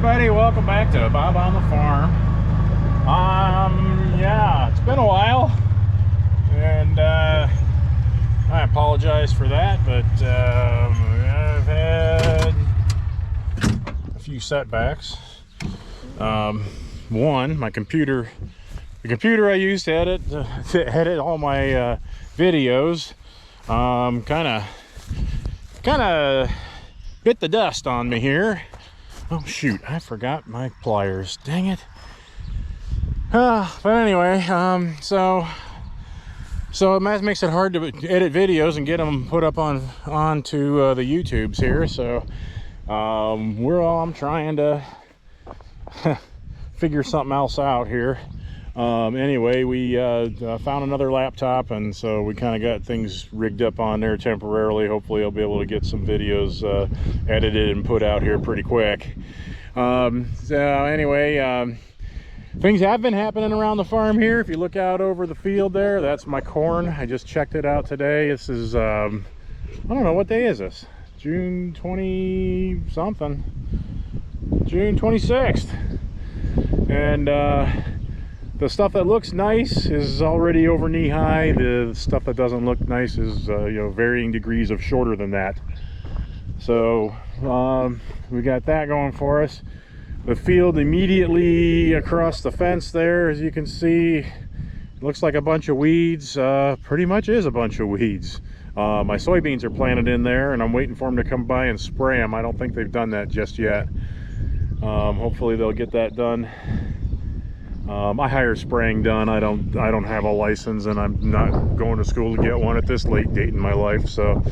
everybody, welcome back to Bob on the Farm. Yeah, it's been a while, and I apologize for that, but I've had a few setbacks. One, the computer I use to edit all my videos, kind of bit the dust on me here. Oh shoot, I forgot my pliers, dang it. But anyway, so it makes it hard to edit videos and get them put up onto the YouTubes here. So I'm trying to figure something else out here. Anyway, we found another laptop, and so we kind of got things rigged up on there temporarily. Hopefully I'll be able to get some videos edited and put out here pretty quick. So anyway, things have been happening around the farm here. If you look out over the field there, that's my corn. I just checked it out today. This is I don't know, what day is this? June 20 something, June 26th. And the stuff that looks nice is already over knee high. The stuff that doesn't look nice is varying degrees of shorter than that. So we got that going for us. The field immediately across the fence there, as you can see, looks like a bunch of weeds. Pretty much is a bunch of weeds. My soybeans are planted in there, and I'm waiting for them to come by and spray them. I don't think they've done that just yet. Hopefully they'll get that done. I hire spraying done. I don't have a license, and I'm not going to school to get one at this late date in my life. So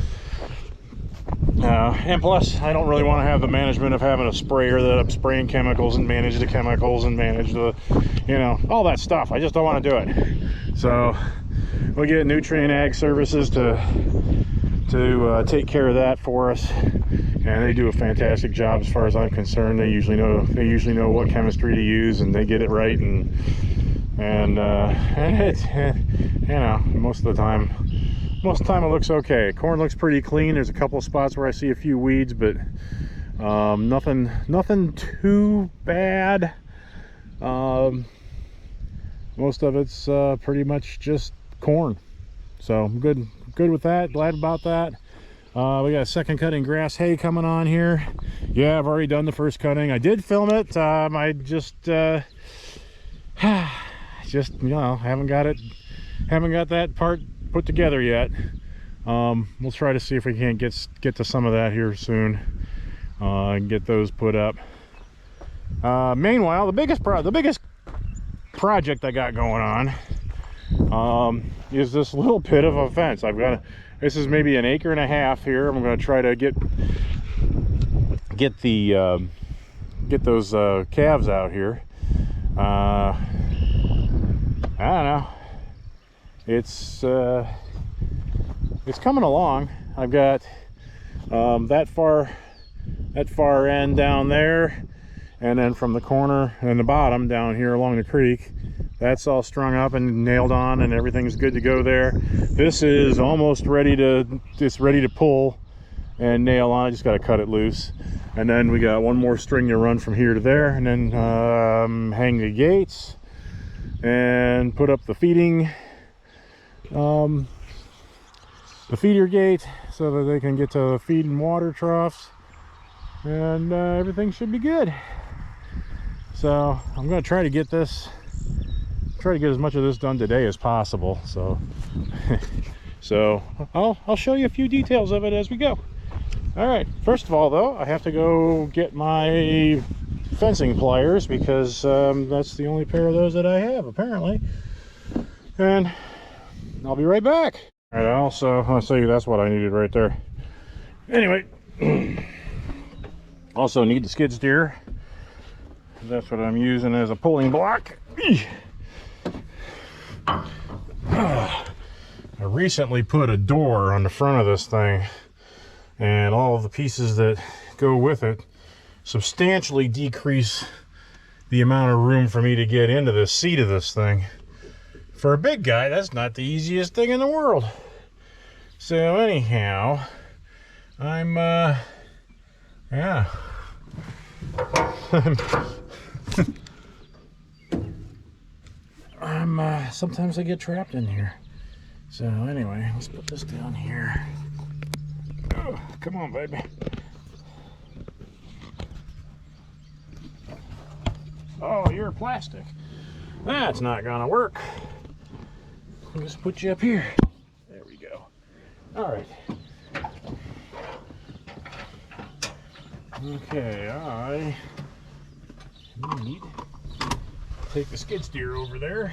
and plus I don't really want to have the management of having a sprayer that I'm spraying chemicals and manage the chemicals and manage the all that stuff. I just don't want to do it. So we'll get Nutrient Ag Services to take care of that for us, and they do a fantastic job as far as I'm concerned. They usually know what chemistry to use, and they get it right, and it's most of the time it looks okay. Corn looks pretty clean. There's a couple of spots where I see a few weeds, but nothing too bad. Most of it's pretty much just corn. So I'm good with that, glad about that. We got a second cutting grass hay coming on here. Yeah, I've already done the first cutting. I did film it. I just haven't got that part put together yet. We'll try to see if we can't get to some of that here soon, and get those put up. Meanwhile, the biggest project I got going on is this little bit of a fence. This is maybe an acre and a half here. I'm going to try to get those calves out here. I don't know. It's coming along. I've got that far end down there, and then from the corner and the bottom down here along the creek, that's all strung up and nailed on, and everything's good to go there. This is almost ready to pull and nail on. I just got to cut it loose, and then we got one more string to run from here to there, and then hang the gates and put up the feeder gate so that they can get to the feed and water troughs, and everything should be good. So I'm going to try to get as much of this done today as possible. So I'll show you a few details of it as we go. All right, first of all though, I have to go get my fencing pliers, because that's the only pair of those that I have apparently, and I'll be right back. All right, I'll say that's what I needed right there. Anyway, also need the skid steer. That's what I'm using as a pulling block. I recently put a door on the front of this thing, and all of the pieces that go with it substantially decrease the amount of room for me to get into the seat of this thing. For a big guy, that's not the easiest thing in the world. So anyhow, I'm yeah. Sometimes I get trapped in here. So anyway, let's put this down here. Oh, come on, baby. Oh, you're plastic. That's not gonna work. I'll just put you up here. There we go. All right. Okay, I need to take the skid steer over there.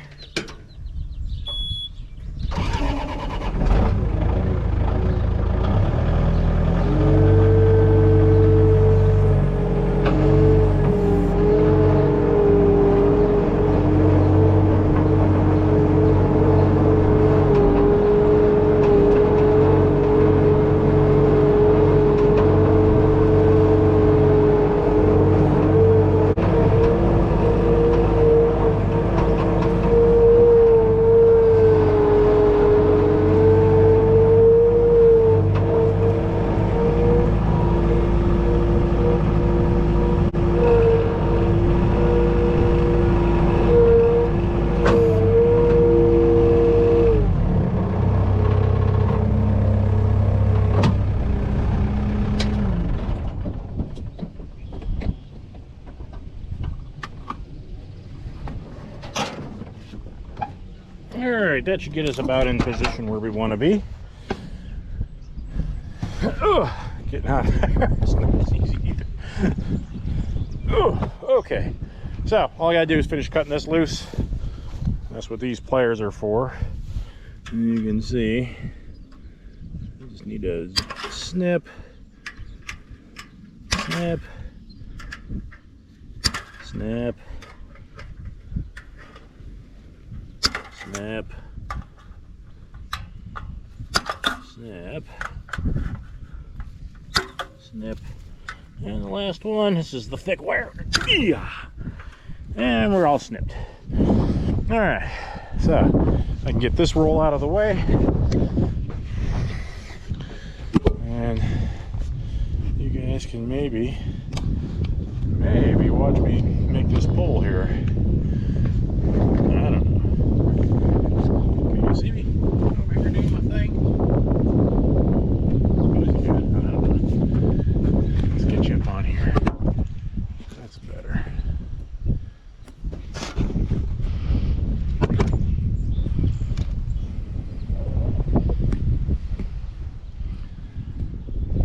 Alright, that should get us about in position where we want to be. Getting out of there. It's not easy either. Okay, so all I gotta do is finish cutting this loose. That's what these pliers are for. And you can see, I just need to snip, snip, snip, snip, snip, snip, and the last one, this is the thick wire. Yeah. And we're all snipped. All right, so I can get this roll out of the way, and you guys can maybe watch me make this pull here. I don't know. Can you see me over here doing my thing? Good. I don't know. Let's get you up on here. That's better.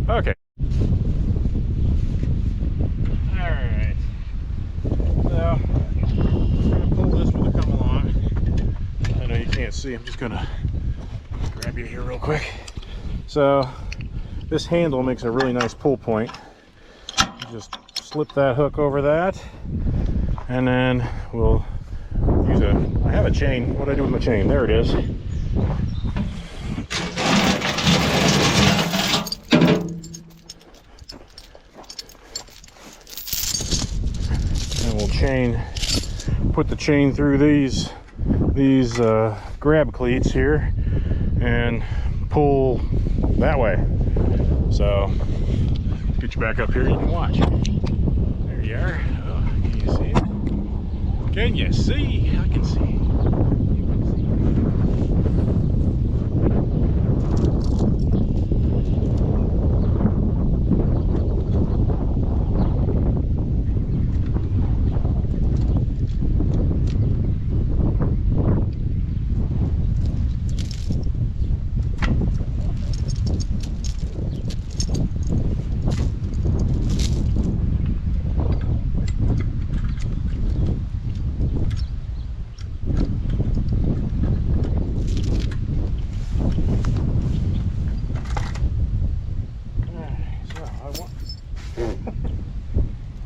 Okay. Alright. So, I'm going to pull this with a come along. I know you can't see, I'm just going to grab you here real quick. So, this handle makes a really nice pull point. Just slip that hook over that, and then we'll use I have a chain. What do I do with my chain? There it is. Put the chain through these grab cleats here and pull that way. So get you back up here, you can watch. There you are. Oh, can you see it? Can you see? I can see.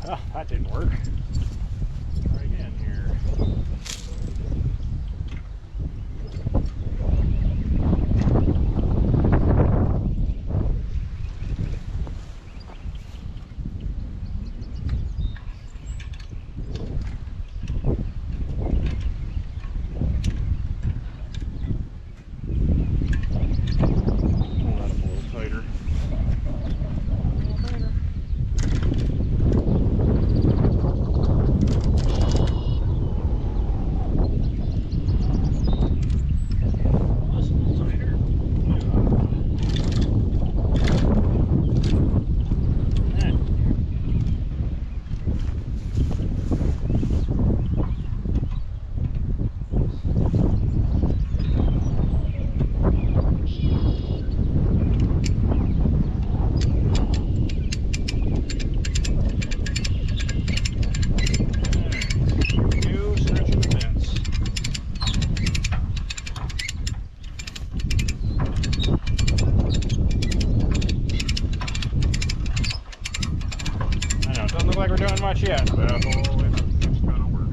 Oh, that didn't work. Try again here. Pull that up a little tighter. look like we're doing much yet, but it's gonna work.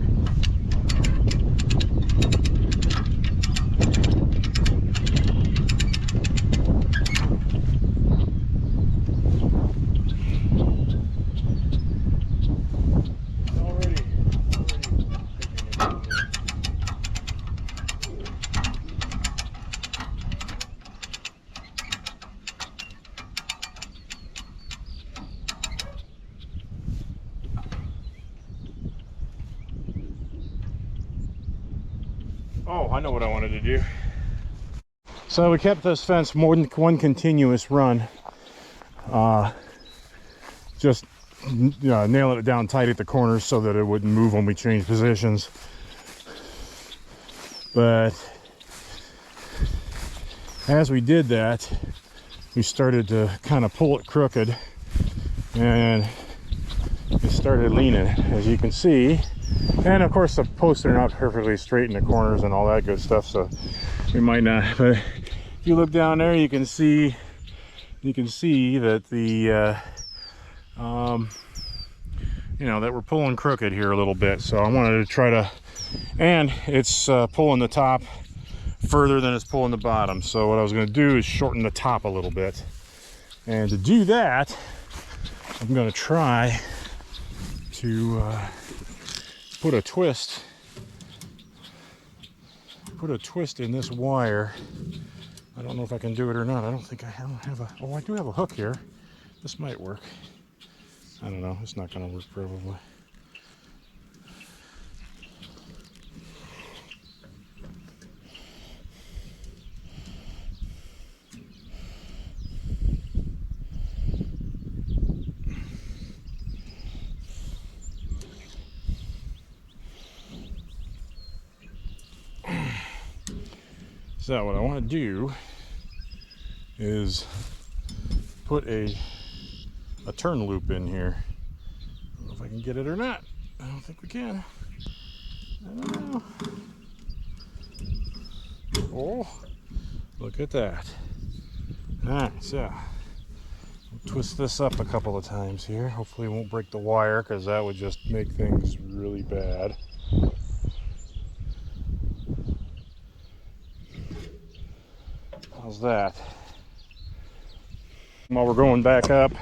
Oh, I know what I wanted to do. So we kept this fence more than one continuous run. Just nailing it down tight at the corners so that it wouldn't move when we changed positions. But as we did that, we started to kind of pull it crooked and it started leaning, as you can see. And of course the posts are not perfectly straight in the corners and all that good stuff, so we might not. But if you look down there, you can see that the that we're pulling crooked here a little bit. So I wanted to try to, and it's pulling the top further than it's pulling the bottom. So what I was going to do is shorten the top a little bit, and to do that I'm going to try to put a twist in this wire. I don't know if I can do it or not. I don't have a, oh, I do have a hook here. This might work. I don't know, it's not going to work probably. So what I want to do is put a turn loop in here. I don't know if I can get it or not. I don't think we can. I don't know. Oh, look at that. Alright, so we'll twist this up a couple of times here. Hopefully it won't break the wire, because that would just make things really bad. How's that? While we're going back up,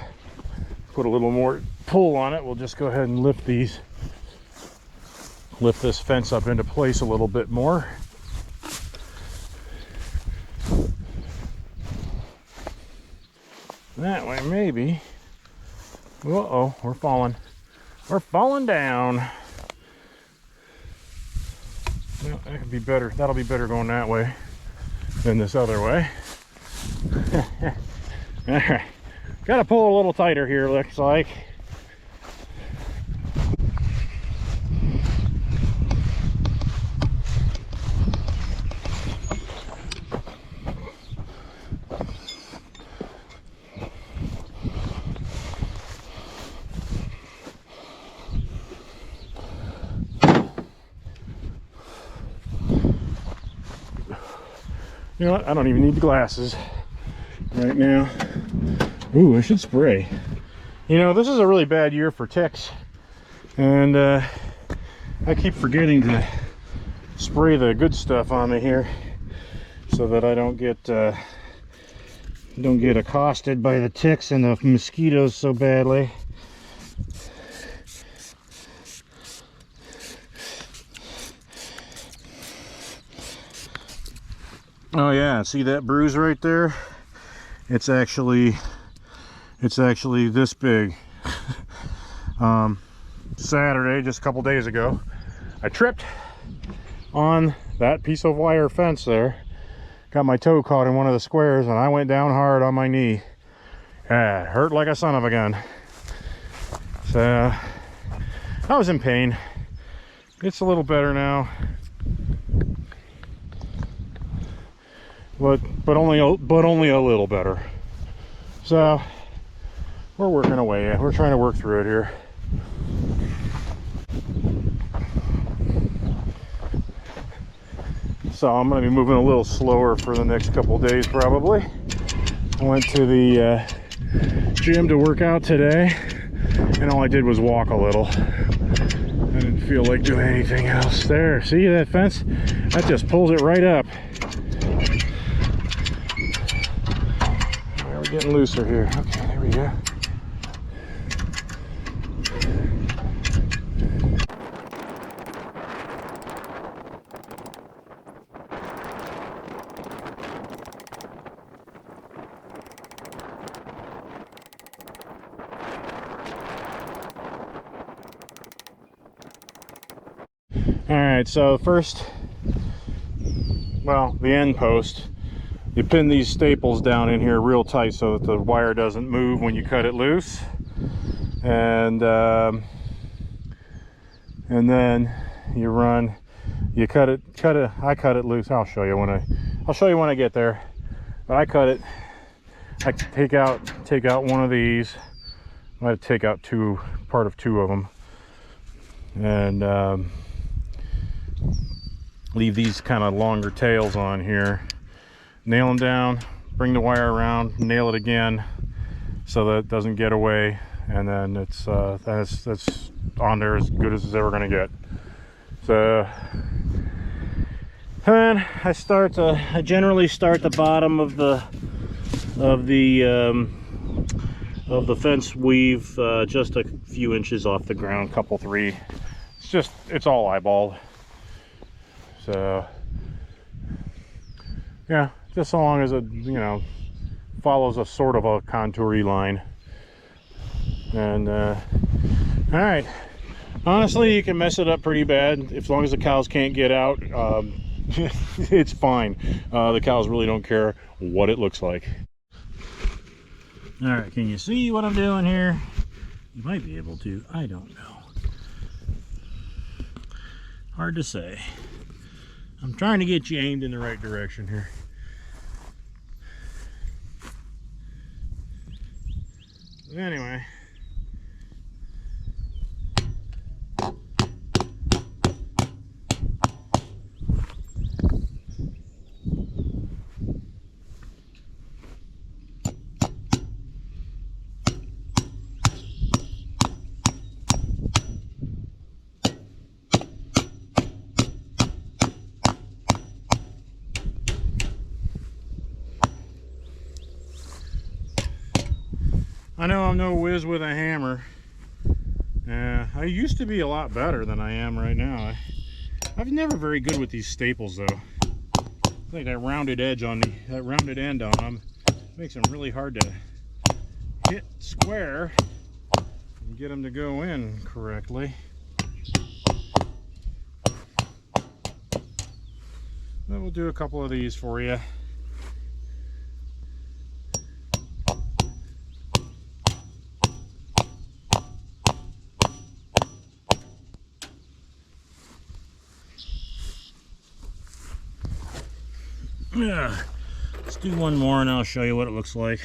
put a little more pull on it, we'll just go ahead and lift this fence up into place a little bit more. That way maybe. Uh-oh, we're falling down. Well, that could be better. That'll be better going that way than this other way. All right, gotta pull a little tighter here, looks like. You know what? I don't even need the glasses right now. Ooh, I should spray. You know, this is a really bad year for ticks, and I keep forgetting to spray the good stuff on me here so that I don't get accosted by the ticks and the mosquitoes so badly. Oh yeah, see that bruise right there? It's actually this big. Saturday, just a couple days ago, I tripped on that piece of wire fence there, got my toe caught in one of the squares, and I went down hard on my knee. Yeah, it hurt like a son of a gun. So I was in pain. It's a little better now. But only a little better. So we're working away. We're trying to work through it here. So I'm going to be moving a little slower for the next couple days probably. I went to the gym to work out today, and all I did was walk a little. I didn't feel like doing anything else. There, see that fence? That just pulls it right up. We're getting looser here. Okay, there we go. Alright, so first, well, the end post, you pin these staples down in here real tight so that the wire doesn't move when you cut it loose. And then you cut it, I cut it loose. I'll show you when I get there. But I cut it, I take out one of these. I might take out part of two of them. And leave these kind of longer tails on here, nail them down, bring the wire around, nail it again so that it doesn't get away, and then that's on there as good as it's ever going to get. So then I generally start the bottom of the fence weave just a few inches off the ground, couple three. It's all eyeballed. So yeah, just so long as it, you know, follows a sort of a contour-y line. And all right, honestly, you can mess it up pretty bad as long as the cows can't get out. It's fine. The cows really don't care what it looks like. All right, can you see what I'm doing here? You might be able to. I don't know. Hard to say. I'm trying to get you aimed in the right direction here. Anyway. I know I'm no whiz with a hammer. I used to be a lot better than I am right now. I'm never very good with these staples though. I think that rounded end on them makes them really hard to hit square and get them to go in correctly. Then we'll do a couple of these for you. Yeah, let's do one more and I'll show you what it looks like.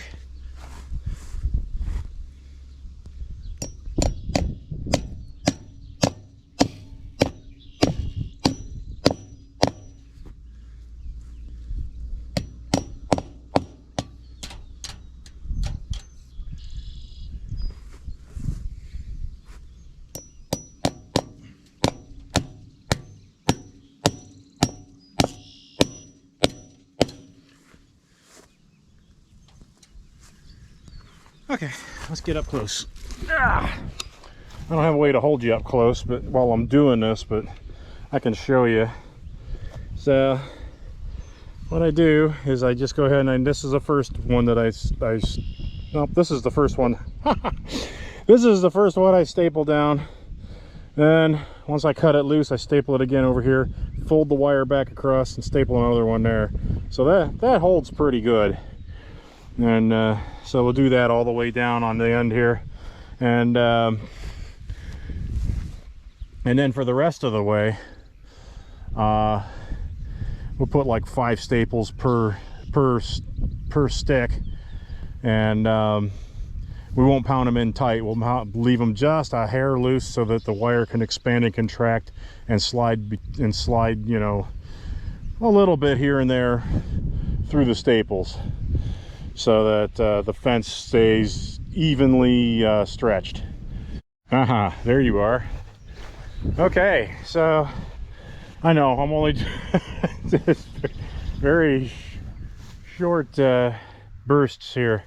Okay, let's get up close. I don't have a way to hold you up close, but while I'm doing this, but I can show you. So what I do is I just go ahead and this is the first one that nope, this is the first one. This is the first one I staple down. Then once I cut it loose, I staple it again over here, fold the wire back across and staple another one there. So that holds pretty good. And so we'll do that all the way down on the end here, and then for the rest of the way we'll put like 5 staples per stick, and we won't pound them in tight. We'll leave them just a hair loose so that the wire can expand and contract and slide, you know, a little bit here and there through the staples, so that the fence stays evenly stretched. There you are. Okay, so I know I'm only just very short bursts here.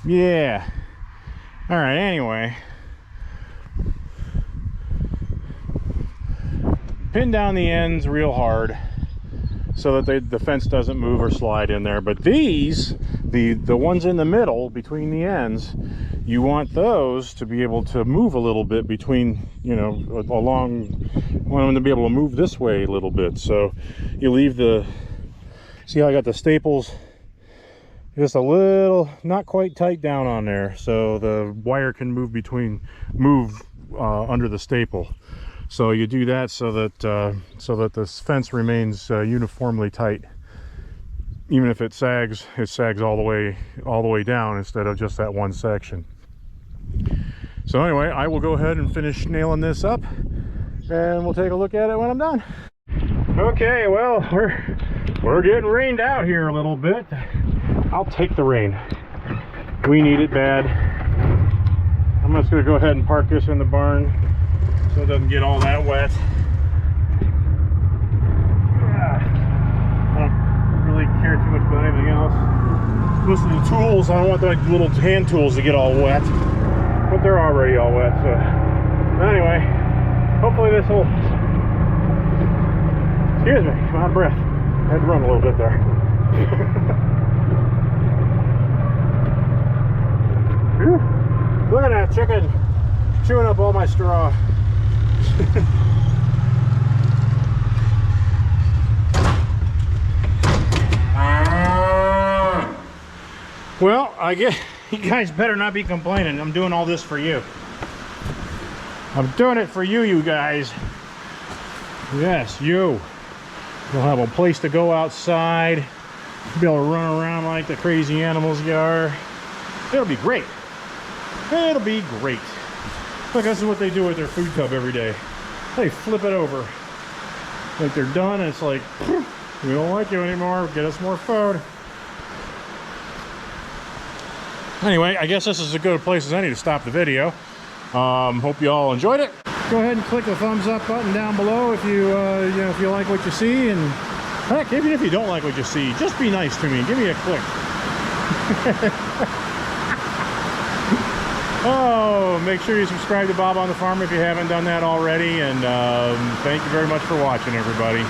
Yeah. All right, anyway, pin down the ends real hard so that the fence doesn't move or slide in there. But these, the ones in the middle between the ends, you want those to be able to move a little bit between, you know, along. You want them to be able to move this way a little bit. So you leave the, see how I got the staples just a little, not quite tight down on there, so the wire can move under the staple. So you do that so that this fence remains uniformly tight. Even if it sags all the way down instead of just that one section. So anyway, I will go ahead and finish nailing this up, and we'll take a look at it when I'm done. Okay, well, we're getting rained out here a little bit. I'll take the rain. We need it bad. I'm just gonna go ahead and park this in the barn so it doesn't get all that wet. I don't really care too much about anything else. Most of the tools, I don't want the little hand tools to get all wet, but they're already all wet. So anyway, hopefully this will, excuse me, I'm out of breath. I had to run a little bit there. Look at that chicken chewing up all my straw. Well, I guess you guys better not be complaining. I'm doing all this for you. I'm doing it for you, you guys. Yes, you. You'll have a place to go outside. You'll be able to run around like the crazy animals you are. It'll be great. It'll be great. Look, this is what they do with their food tub every day. They flip it over. Like they're done, and it's like, we don't like you anymore. Get us more food. Anyway, I guess this is as good a place as any to stop the video. Hope you all enjoyed it. Go ahead and click the thumbs up button down below if you, if you like what you see. And heck, even if you don't like what you see, just be nice to me. Give me a click. Oh, make sure you subscribe to Bob on the Farm if you haven't done that already. And thank you very much for watching, everybody.